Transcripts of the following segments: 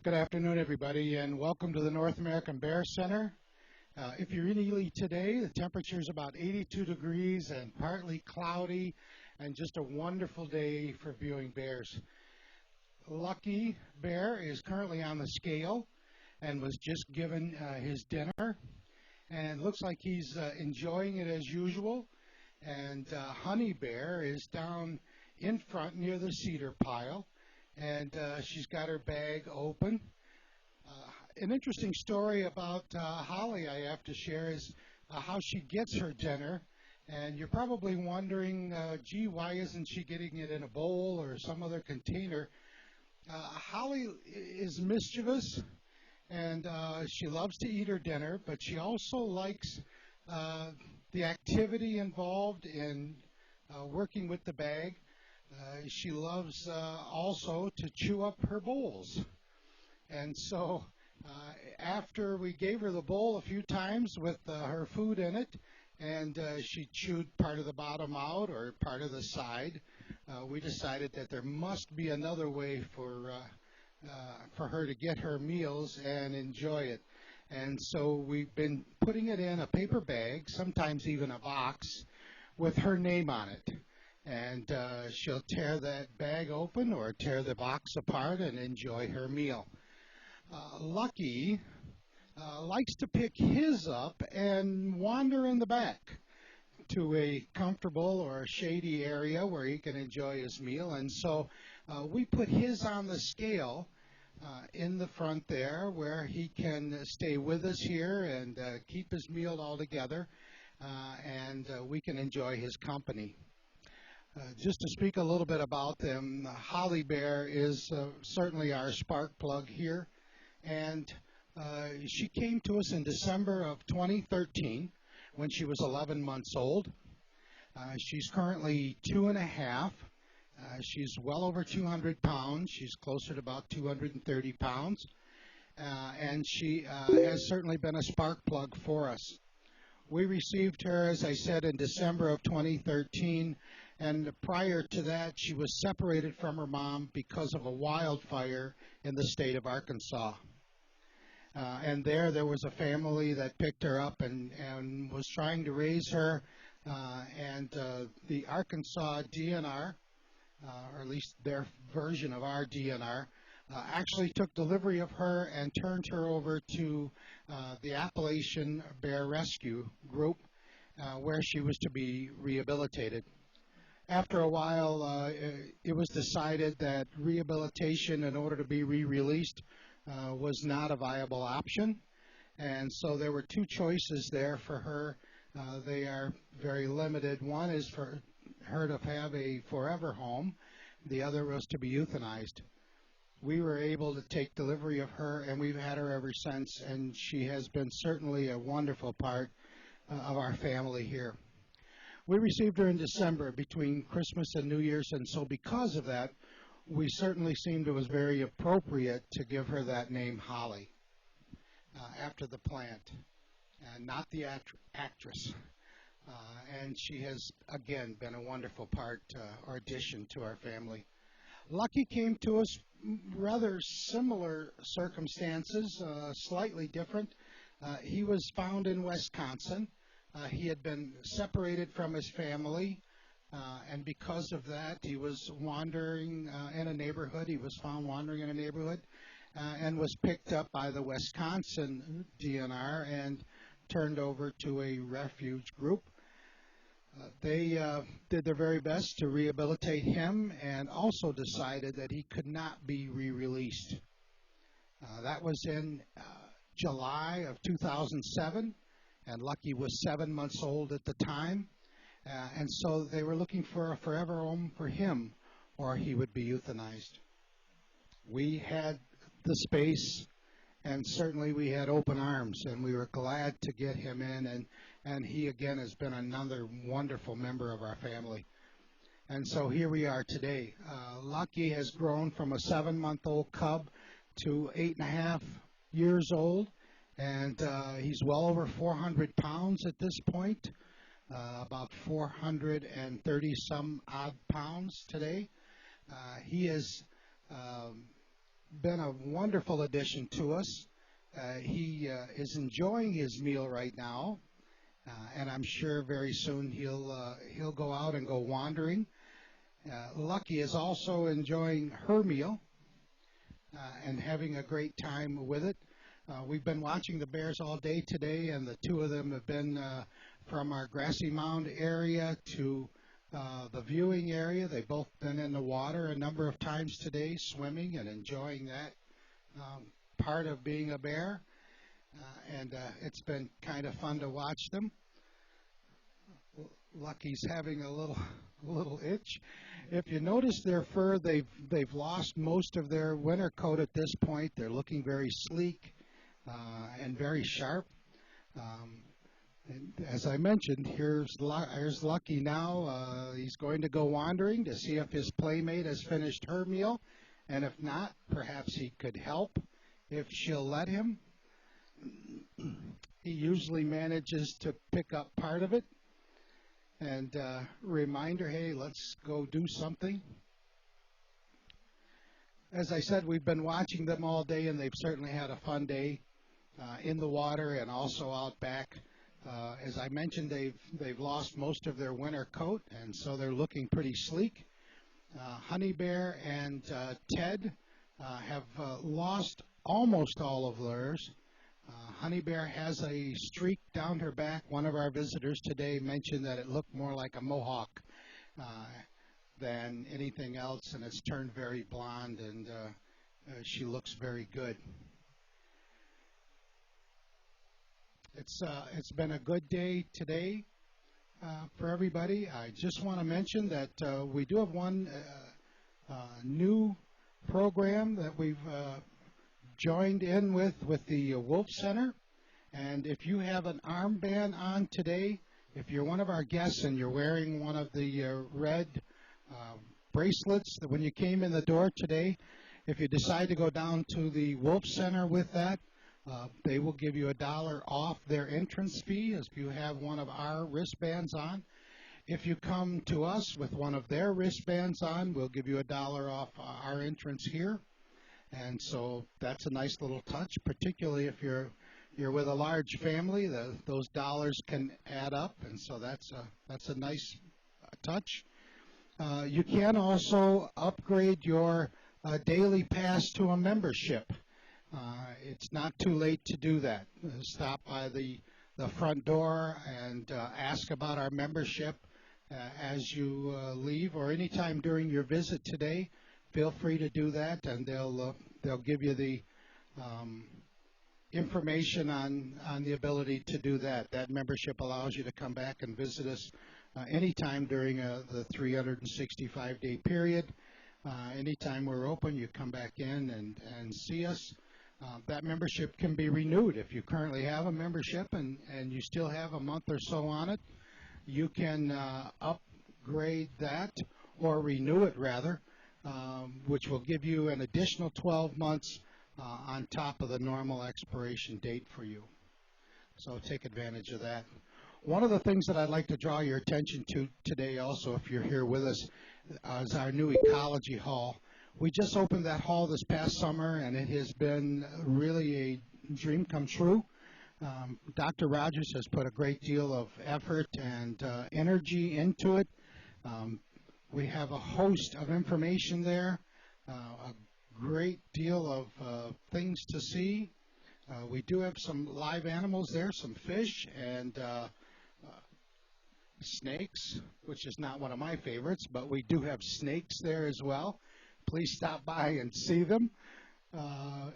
Good afternoon, everybody, and welcome to the North American Bear Center. If you're in Ely today, the temperature is about 82 degrees and partly cloudy, and just a wonderful day for viewing bears. Lucky Bear is currently on the scale and was just given his dinner, and looks like he's enjoying it as usual. And Honey Bear is down in front near the cedar pile, and she's got her bag open. An interesting story about Holly I have to share is how she gets her dinner. And you're probably wondering, gee, why isn't she getting it in a bowl or some other container? Holly is mischievous, and she loves to eat her dinner, but she also likes the activity involved in working with the bag. She loves also to chew up her bowls. And so after we gave her the bowl a few times with her food in it, and she chewed part of the bottom out or part of the side, we decided that there must be another way for her to get her meals and enjoy it. And so we've been putting it in a paper bag, sometimes even a box, with her name on it. And she'll tear that bag open or tear the box apart and enjoy her meal. Lucky likes to pick his up and wander in the back to a comfortable or shady area where he can enjoy his meal. And so we put his on the scale in the front there where he can stay with us here and keep his meal all together, and we can enjoy his company. Just to speak a little bit about them, Holly Bear is certainly our spark plug here, and she came to us in December of 2013 when she was 11 months old. She's currently 2.5. She's well over 200 pounds. She's closer to about 230 pounds, and she has certainly been a spark plug for us. We received her, as I said, in December of 2013, and prior to that, she was separated from her mom because of a wildfire in the state of Arkansas. And there was a family that picked her up and was trying to raise her, and the Arkansas DNR, or at least their version of our DNR, actually took delivery of her and turned her over to the Appalachian Bear Rescue Group, where she was to be rehabilitated. After a while, it was decided that rehabilitation in order to be re-released was not a viable option, and so there were two choices there for her. They are very limited. One is for her to have a forever home. The other was to be euthanized. We were able to take delivery of her, and we've had her ever since, and she has been certainly a wonderful part of our family here. We received her in December between Christmas and New Year's, and so because of that, we certainly seemed it was very appropriate to give her that name Holly, after the plant, and not the actress. And she has, again, been a wonderful part or addition to our family. Lucky came to us rather similar circumstances, slightly different. He was found in Wisconsin. He had been separated from his family, and because of that, he was wandering in a neighborhood. He was found wandering in a neighborhood and was picked up by the Wisconsin DNR and turned over to a refuge group. They did their very best to rehabilitate him and also decided that he could not be re-released. That was in July of 2007, and Lucky was 7 months old at the time, and so they were looking for a forever home for him, or he would be euthanized. We had the space, and certainly we had open arms, and we were glad to get him in, and he again has been another wonderful member of our family. And so here we are today. Lucky has grown from a 7-month-old cub to 8.5 years old, and he's well over 400 pounds at this point, about 430 some odd pounds today. He is been a wonderful addition to us. He is enjoying his meal right now, and I'm sure very soon he'll go out and go wandering. Lucky is also enjoying her meal and having a great time with it. We've been watching the bears all day today, and the two of them have been from our grassy mound area to the viewing area. They've both been in the water a number of times today, swimming and enjoying that part of being a bear. And it's been kind of fun to watch them. Lucky's having a little itch. If you notice their fur, they've lost most of their winter coat at this point. They're looking very sleek and very sharp. And as I mentioned, here's Lucky now. He's going to go wandering to see if his playmate has finished her meal, and if not, perhaps he could help if she'll let him. He usually manages to pick up part of it and remind her, hey, let's go do something. As I said, we've been watching them all day, and they've certainly had a fun day in the water and also out back. As I mentioned, they've lost most of their winter coat, and so they're looking pretty sleek. Honey Bear and Ted have lost almost all of theirs. Honey Bear has a streak down her back. One of our visitors today mentioned that it looked more like a mohawk than anything else, and it's turned very blonde, and she looks very good. It's been a good day today for everybody. I just want to mention that we do have one new program that we've joined in with the Wolf Center. And if you have an armband on today, if you're one of our guests and you're wearing one of the red bracelets that when you came in the door today, if you decide to go down to the Wolf Center with that, they will give you $1 off their entrance fee if you have one of our wristbands on. If you come to us with one of their wristbands on, we'll give you $1 off our entrance here. And so that's a nice little touch, particularly if you're with a large family. Those dollars can add up, and so that's a nice touch. You can also upgrade your daily pass to a membership. It's not too late to do that. Stop by the front door and ask about our membership as you leave, or anytime during your visit today. Feel free to do that, and they'll give you the information on the ability to do that. That membership allows you to come back and visit us anytime during the 365-day period. Anytime we're open, you come back in and see us. That membership can be renewed. If you currently have a membership and you still have a month or so on it, you can upgrade that, or renew it rather, which will give you an additional 12 months on top of the normal expiration date for you. So take advantage of that. One of the things that I'd like to draw your attention to today also, if you're here with us, is our new ecology hall. We just opened that hall this past summer, and it has been really a dream come true. Dr. Rogers has put a great deal of effort and energy into it. We have a host of information there, a great deal of things to see. We do have some live animals there, some fish and snakes, which is not one of my favorites, but we do have snakes there as well. Please stop by and see them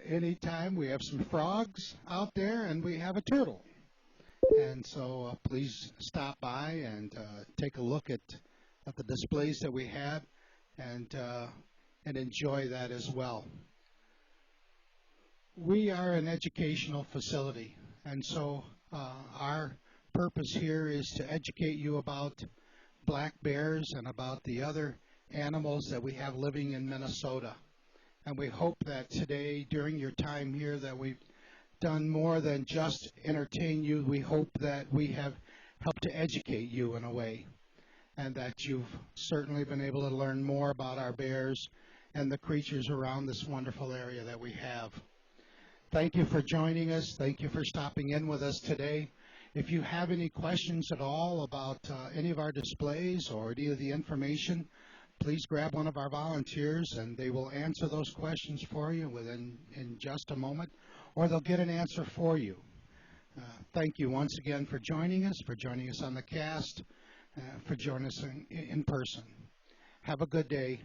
anytime. We have some frogs out there, and we have a turtle. And so please stop by and take a look at the displays that we have, and enjoy that as well. We are an educational facility, and so our purpose here is to educate you about black bears and about the other animals that we have living in Minnesota. And we hope that today, during your time here, that we've done more than just entertain you. We hope that we have helped to educate you in a way, and that you've certainly been able to learn more about our bears and the creatures around this wonderful area that we have. Thank you for joining us. Thank you for stopping in with us today. If you have any questions at all about any of our displays or any of the information, please grab one of our volunteers and they will answer those questions for you in just a moment, or they'll get an answer for you. Thank you once again for joining us on the cast, for joining us in person. Have a good day.